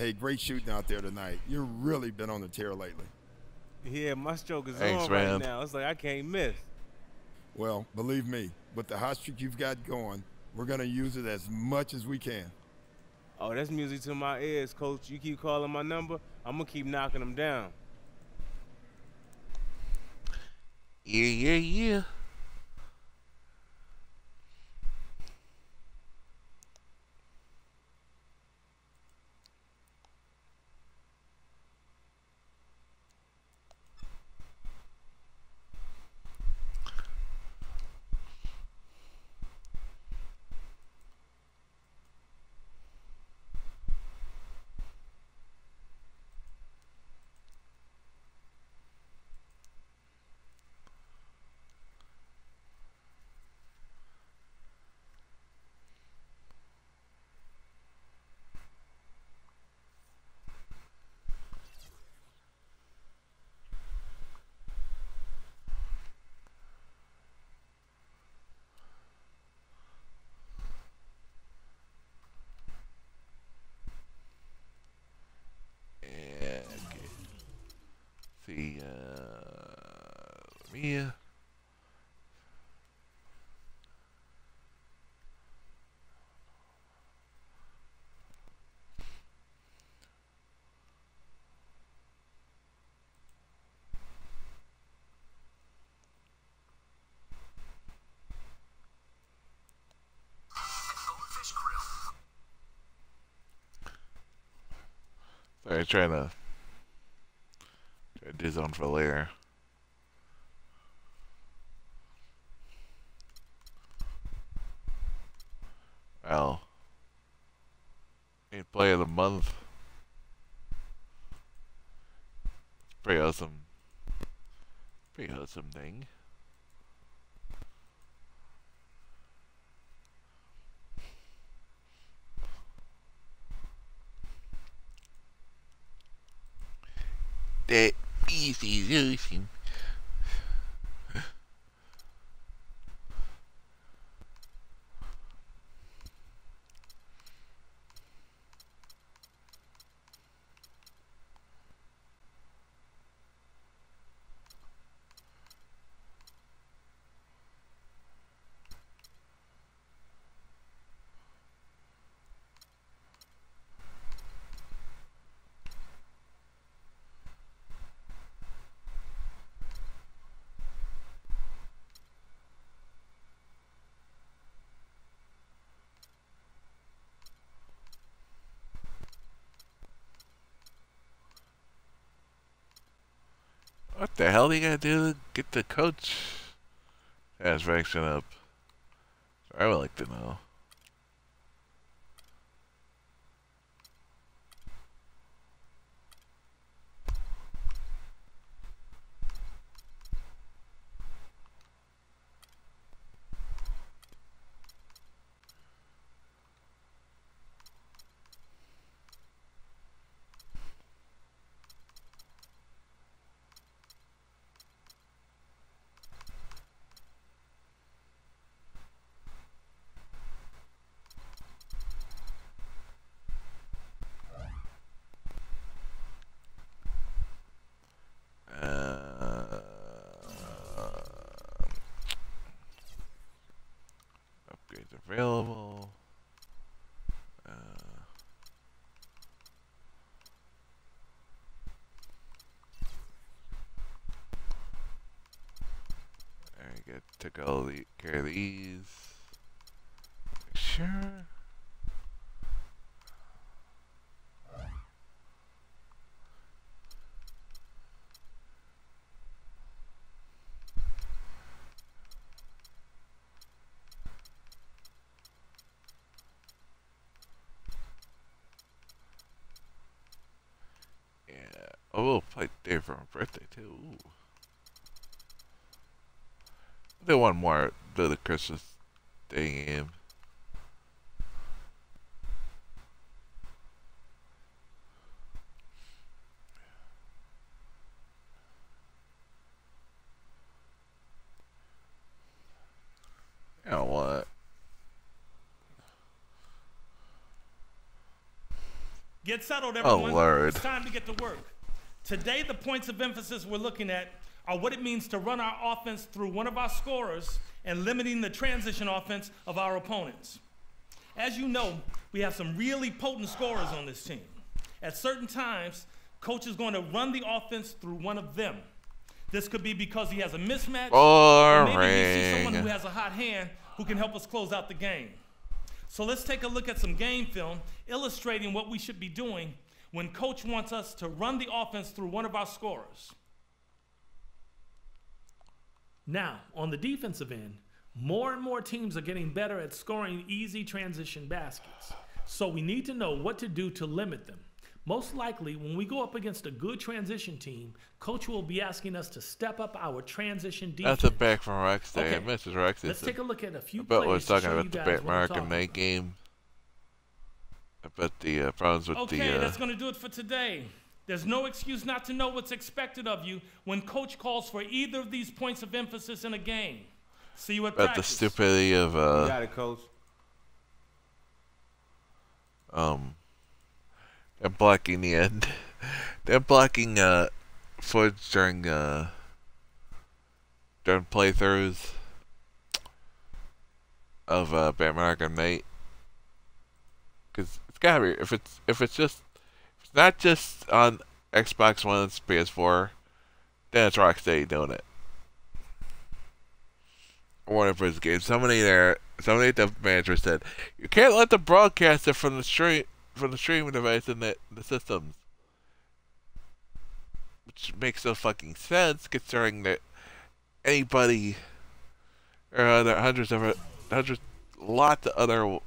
Hey, great shooting out there tonight. You've really been on the tear lately. Yeah, my stroke is Thanks, on right man. now. It's like I can't miss. Well, believe me, with the hot streak you've got going, we're going to use it as much as we can. Oh, that's music to my ears, coach. You keep calling my number, I'm gonna keep knocking them down. Yeah, yeah, yeah. Yeah, okay. See, Mia. Sorry, try to do something for later. Well, ain't play of the month. Pretty awesome. Pretty awesome thing. That easy awesome. What the hell do you gotta do to get the coach satisfaction up? I would like to know. Uh, Upgrades available. Uh, I get took all the care of these. Sure. Yeah. Oh, we'll play Dave for my birthday too. Ooh. They want more do the Christmas Day game. You know what? Get settled, Oh, everyone. Lord. It's time to get to work. Today, the points of emphasis we're looking at are what it means to run our offense through one of our scorers and limiting the transition offense of our opponents. As you know, we have some really potent scorers on this team. At certain times, coach is going to run the offense through one of them. This could be because he has a mismatch, or maybe we see someone who has a hot hand who can help us close out the game. So let's take a look at some game film illustrating what we should be doing when coach wants us to run the offense through one of our scorers. Now, on the defensive end, more and more teams are getting better at scoring easy transition baskets. So we need to know what to do to limit them. Most likely, when we go up against a good transition team, coach will be asking us to step up our transition defense. That's a back from Rex Day. Okay. Mrs. Rex Let's is take a look at a few I bet we're plays to talking show you about the guys Bat what I'm American talking Night about. game. I bet the problems with Okay, the that's going to do it for today. There's no excuse not to know what's expected of you when coach calls for either of these points of emphasis in a game. See you at about the practice. stupidity of You got it, coach. them blocking the end. Them blocking footage during playthroughs of Batman Arkham Knight. Cause it's gotta be if it's not just on Xbox One and PS4, then it's Rocksteady doing it. Warner Bros. Games. Somebody at the manager said, "You can't let them broadcast it from the streaming device in the systems," which makes no fucking sense considering that anybody or lots of other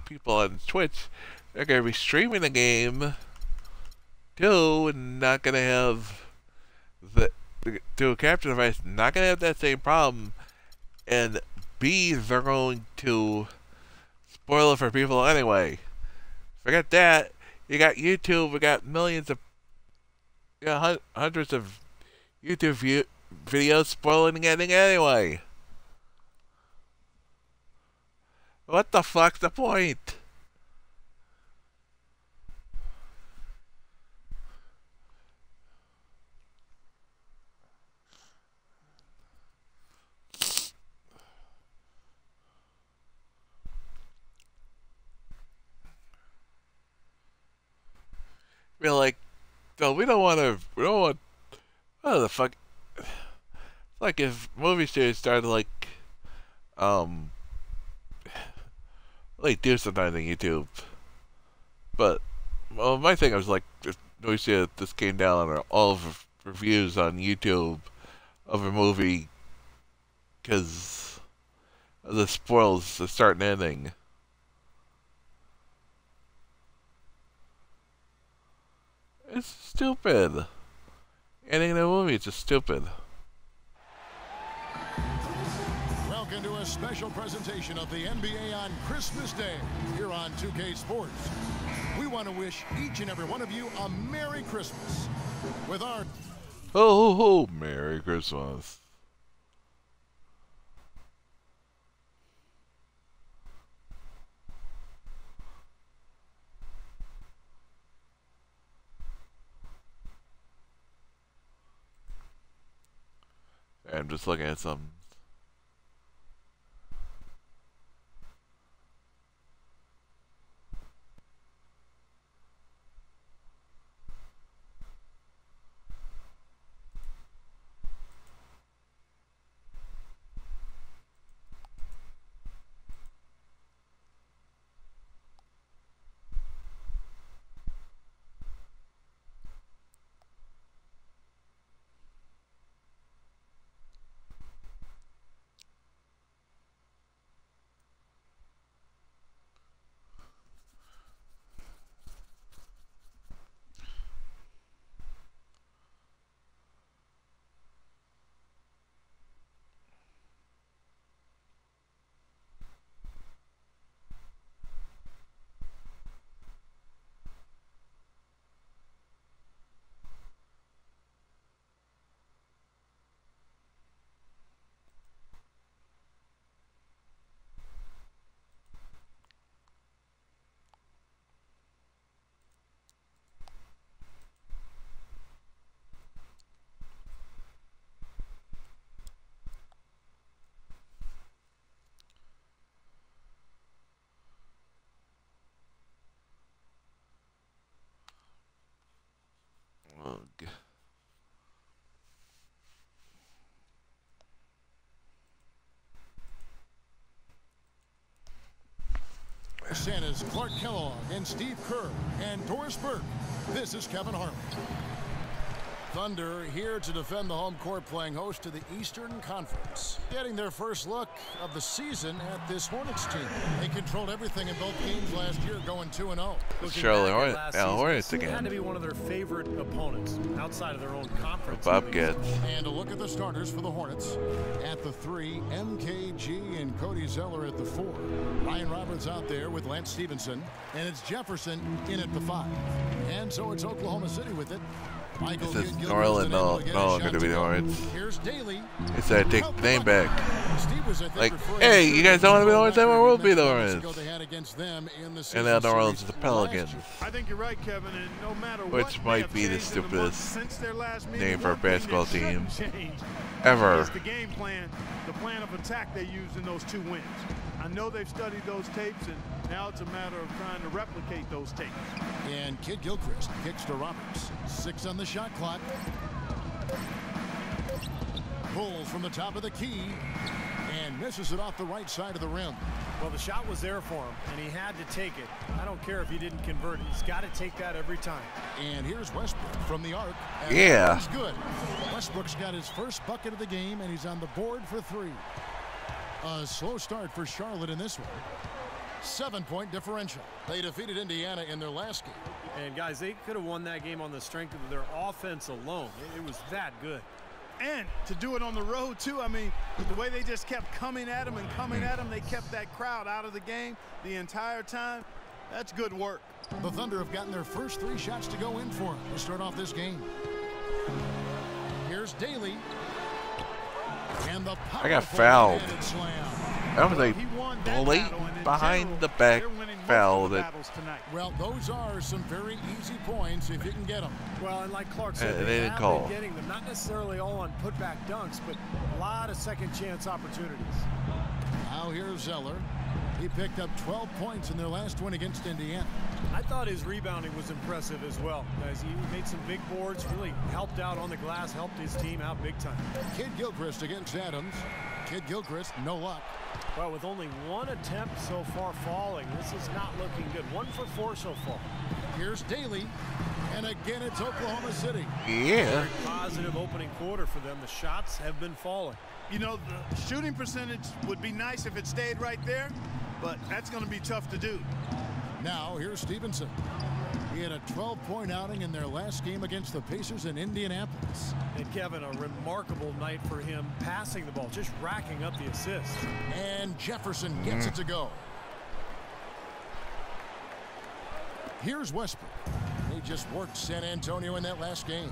people on Twitch, they're gonna be streaming the game too, and not gonna have to a capture device, not gonna have that same problem. And B, they're going to spoil it for people anyway. Forget that. You got YouTube. We got millions of, hundreds of YouTube videos spoiling the ending anyway. What the fuck's the point? We're like, no, we don't want, what the fuck? It's like if movie studios started like do something on YouTube. But, well, my thing was like, if movie studio just came down on all of reviews on YouTube of a movie because of the spoils, the start and ending. It's stupid. Ending the movie is just stupid. Welcome to a special presentation of the NBA on Christmas Day here on 2K Sports. We want to wish each and every one of you a Merry Christmas with our... Oh, Merry Christmas. I'm just looking at some. Santa's Clark Kellogg and Steve Kerr and Doris Burke. This is Kevin Harlan. Thunder here to defend the home court, playing host to the Eastern Conference. Getting their first look of the season at this Hornets team. They controlled everything in both games last year, going 2-0. Charlotte Hornets Had to again. be one of their favorite opponents outside of their own conference. Bob gets. And a look at the starters for the Hornets. At the 3, MKG and Cody Zeller at the 4. Ryan Roberts out there with Lance Stevenson. And it's Jefferson in at the 5. And so it's Oklahoma City with it. Michael This is Kidd-Gilchrist New Orleans, unable no to get a longer shot to be to the go. Hornets. Here's Daly. It's that take the name back. Steve was, I think, Like, referring hey, to you guys don't want to be the Hornets anymore? We'll be the moments ago Hornets. they had against them in the And season now New Orleans series is the last Pelicans. year. I think you're right, Kevin, and no matter Which what might may have be the changed in the months stupidest since their last meeting, name for a one thing that basketball team shouldn't change ever. is the game plan, the plan of attack they used in those 2 wins. I know they've studied those tapes, and now it's a matter of trying to replicate those tapes. And Kidd-Gilchrist kicks to Roberts. 6 on the shot clock. Pulls from the top of the key and misses it off the right side of the rim. Well, the shot was there for him, and he had to take it. I don't care if he didn't convert it. He's got to take that every time. And here's Westbrook from the arc. And Yeah. that's good. Westbrook's got his first bucket of the game, and he's on the board for 3. A slow start for Charlotte in this one. 7-point differential. They defeated Indiana in their last game. And, guys, they could have won that game on the strength of their offense alone. It was that good. And to do it on the road, too, I mean, the way they just kept coming at them and coming at them, they kept that crowd out of the game the entire time. That's good work. The Thunder have gotten their first 3 shots to go in for them to start off this game. Here's Daly. And the I got powerful fouled. one-handed slam. That was a He won that late battle, and in behind general, the back they're winning most foul of the that battles tonight. Well, those are some very easy points if you can get them. Well, and like Clark said, And they they didn't have call. been getting them, not necessarily all on putback dunks, but a lot of second-chance opportunities. Now here's Zeller. He picked up 12 points in their last win against Indiana. I thought his rebounding was impressive as well. Guys, he made some big boards, really helped out on the glass, helped his team out big time. Kidd-Gilchrist against Adams. Kidd-Gilchrist, no luck. Well, with only 1 attempt so far falling, this is not looking good. 1 for 4 so far. Here's Daly. And again, it's Oklahoma City. yeah. Very positive opening quarter for them. The shots have been falling. You know, the shooting percentage would be nice if it stayed right there, but that's going to be tough to do. Now, here's Stevenson. He had a 12-point outing in their last game against the Pacers in Indianapolis. And Kevin, a remarkable night for him passing the ball, just racking up the assists. And Jefferson gets it to go. Here's Westbrook. He just worked San Antonio in that last game.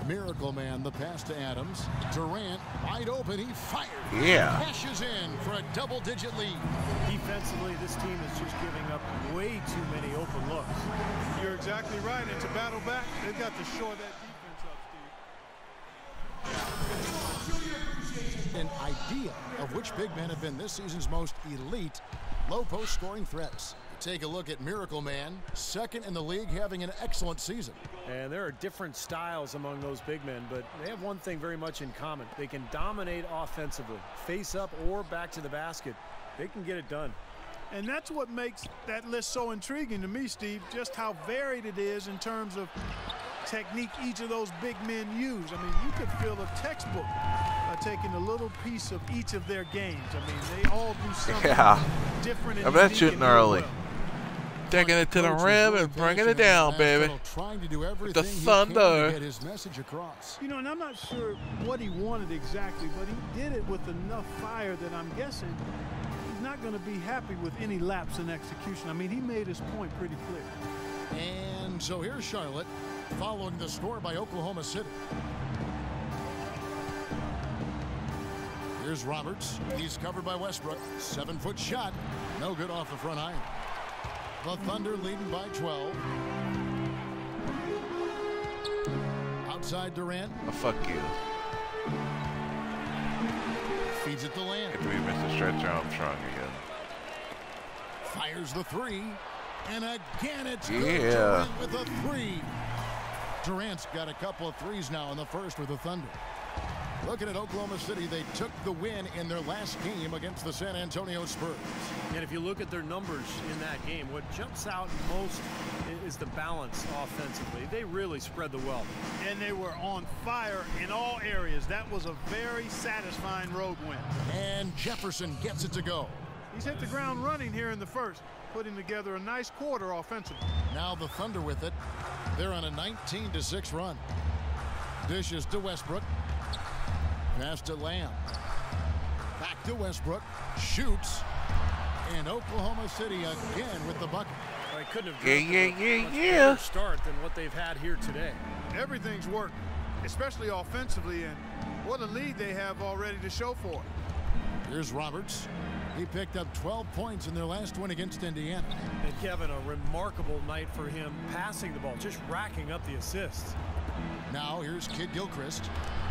Miracle Man, the pass to Adams. Durant, wide open, he fired. Yeah. Cashes in for a double-digit lead. Defensively, this team is just giving up way too many open looks. You're exactly right, and to battle back, they've got to shore that defense up, Steve. An idea of which big men have been this season's most elite low-post scoring threats. Take a look at Miracle Man, second in the league, having an excellent season. And there are different styles among those big men, but they have one thing very much in common. They can dominate offensively, face up or back to the basket. They can get it done. And that's what makes that list so intriguing to me, Steve, just how varied it is in terms of technique each of those big men use. I mean, you could fill a textbook taking a little piece of each of their games. I mean, they all do something different. I bet shooting early. Taking it to the rim and bringing it down, baby. Trying to do everything The he Thunder. can to get his message across. You know, and I'm not sure what he wanted exactly, but he did it with enough fire that I'm guessing he's not going to be happy with any lapse in execution. I mean, he made his point pretty clear. And so here's Charlotte, following the score by Oklahoma City. Here's Roberts. He's covered by Westbrook. 7-foot shot. No good off the front iron. The Thunder leading by 12. Outside Durant. Oh, fuck you. Feeds it to Lamb. If we miss a stretch Armstrong again. Fires the 3. And again it's good. Yeah. Durant with a 3. Durant's got a couple of threes now in the first with the Thunder. Looking at Oklahoma City, they took the win in their last game against the San Antonio Spurs. And if you look at their numbers in that game, what jumps out most is the balance offensively. They really spread the wealth. And they were on fire in all areas. That was a very satisfying road win. And Jefferson gets it to go. He's hit the ground running here in the first, putting together a nice quarter offensively. Now the Thunder with it. They're on a 19-6 run. Dishes to Westbrook. Pass to Lamb. Back to Westbrook. Shoots. And Oklahoma City again with the bucket. I couldn't have a better start than what they've had here today. Everything's worked, especially offensively, and what a lead they have already to show for it. Here's Roberts. He picked up 12 points in their last win against Indiana. And Kevin, a remarkable night for him passing the ball, just racking up the assists. Now here's Kid Gilchrist.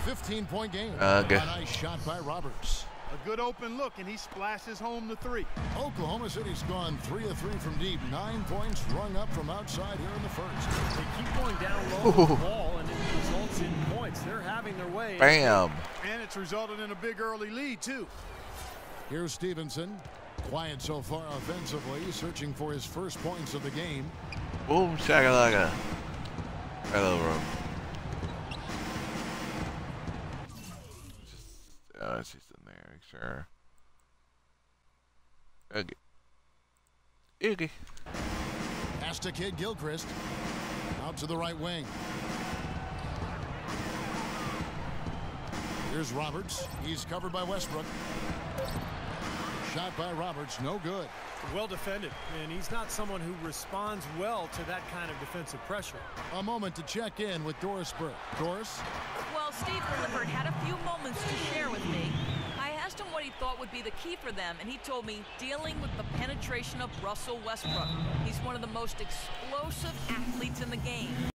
15-point game. Good. A nice shot by Roberts. A good open look, and he splashes home the three. Oklahoma City's gone 3 of 3 from deep. 9 points rung up from outside here in the first. They keep going down low with the ball, and it results in points. They're having their way. Bam. And it's resulted in a big early lead, too. Here's Stevenson. Quiet so far offensively, searching for his first points of the game. Boom shakalaka. Hello, room. She's in there, sure. Okay. Okay. Pass to Kid Gilchrist. Out to the right wing. Here's Roberts. He's covered by Westbrook. Shot by Roberts, no good. Well defended, and he's not someone who responds well to that kind of defensive pressure. A moment to check in with Doris Burke. Doris? Well, Steve Clifford had a few moments to share with me. I asked him what he thought would be the key for them, and he told me dealing with the penetration of Russell Westbrook. He's one of the most explosive athletes in the game.